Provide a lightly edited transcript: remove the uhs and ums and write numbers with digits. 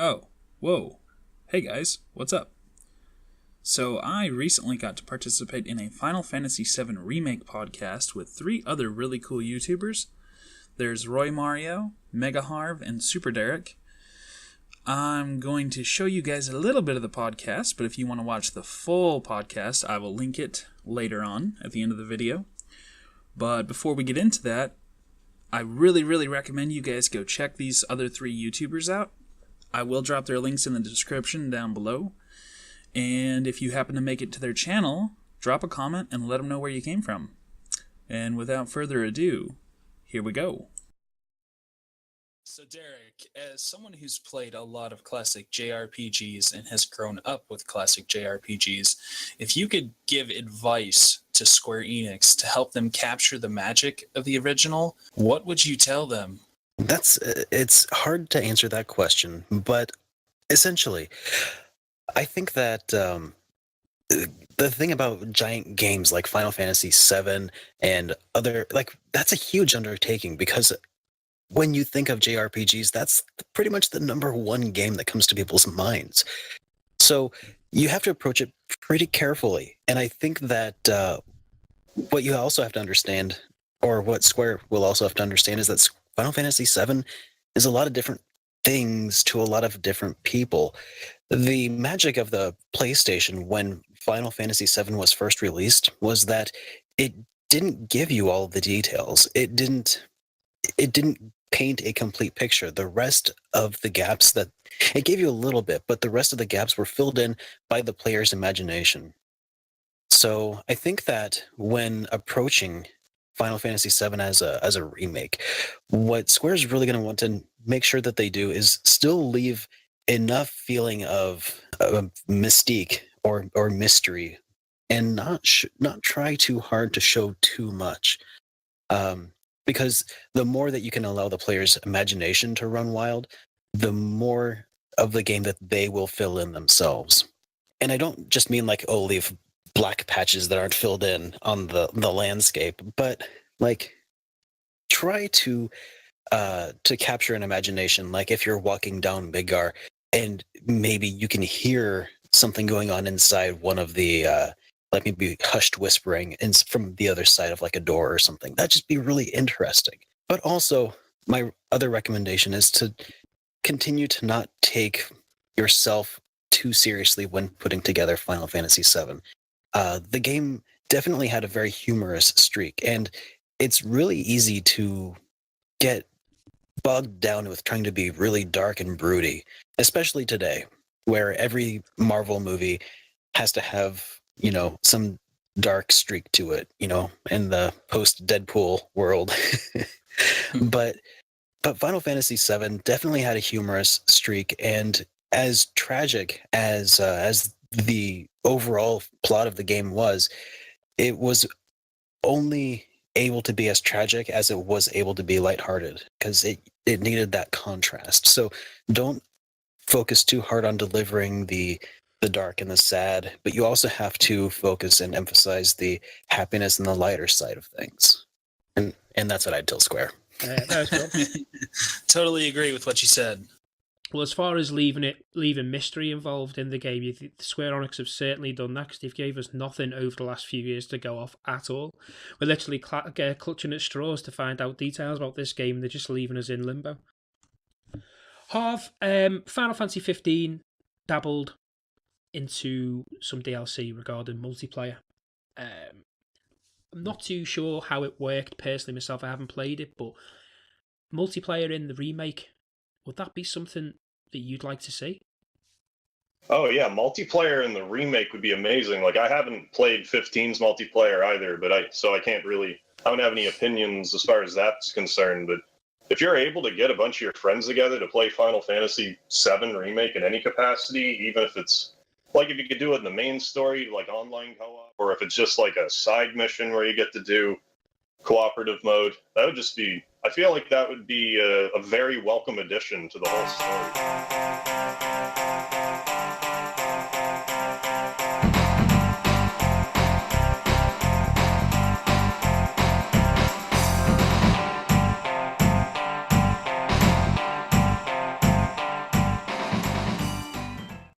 Oh, whoa. Hey guys, what's up? So, I recently got to participate in a Final Fantasy VII Remake podcast with three other really cool YouTubers. There's Roymario, MegaHarv, and SuperDerek. I'm going to show you guys a little bit of the podcast, but if you want to watch the full podcast, I will link it later on at the end of the video. But before we get into that, I really recommend you guys go check these other three YouTubers out. I will drop their links in the description down below. And if you happen to make it to their channel, drop a comment and let them know where you came from. And without further ado, here we go. So Derek, as someone who's played a lot of classic JRPGs and has grown up with classic JRPGs, if you could give advice to Square Enix to help them capture the magic of the original, what would you tell them? It's hard to answer that question, but essentially, I think that the thing about giant games like Final Fantasy VII and other, that's a huge undertaking because when you think of JRPGs, that's pretty much the number one game that comes to people's minds. So you have to approach it pretty carefully. And I think that what you also have to understand, or what Square will also have to understand, is that Final Fantasy VII is a lot of different things to a lot of different people. The magic of the PlayStation when Final Fantasy VII was first released was that it didn't give you all the details. It didn't paint a complete picture. The rest of the gaps that it gave you a little bit, but the rest of the gaps were filled in by the player's imagination. So I think that when approaching Final Fantasy VII as a remake, what Square's really going to want to make sure that they do is still leave enough feeling of mystique or mystery, and not try too hard to show too much. Because the more that you can allow the player's imagination to run wild, the more of the game that they will fill in themselves. And I don't just mean leave black patches that aren't filled in on the landscape, but try to capture an imagination. Like if you're walking down Midgar and maybe you can hear something going on inside one of the maybe hushed whispering from the other side of a door or something. That'd just be really interesting. But also, my other recommendation is to continue to not take yourself too seriously when putting together Final Fantasy VII. The game definitely had a very humorous streak, and it's really easy to get bogged down with trying to be really dark and broody, especially today, where every Marvel movie has to have, some dark streak to it, in the post-Deadpool world. But Final Fantasy VII definitely had a humorous streak, and as tragic as the overall plot of the game was, it was only able to be as tragic as it was able to be lighthearted, because it needed that contrast. So don't focus too hard on delivering the dark and the sad, but you also have to focus and emphasize the happiness and the lighter side of things. And that's what I'd tell Square. That's cool. Totally agree with what you said. Well, as far as leaving mystery involved in the game, Square Enix have certainly done that, because they've gave us nothing over the last few years to go off at all. We're literally clutching at straws to find out details about this game. They're just leaving us in limbo. Harv, Final Fantasy 15 dabbled into some DLC regarding multiplayer. I'm not too sure how it worked personally myself. I haven't played it, but multiplayer in the remake, would that be something that you'd like to see? Oh yeah, multiplayer in the remake would be amazing. I haven't played 15's multiplayer either, but I don't have any opinions as far as that's concerned. But if you're able to get a bunch of your friends together to play Final Fantasy VII Remake in any capacity, even if it's if you could do it in the main story, online co-op, or if it's just a side mission where you get to do cooperative mode, that would just be, I feel like that would be a very welcome addition to the whole story.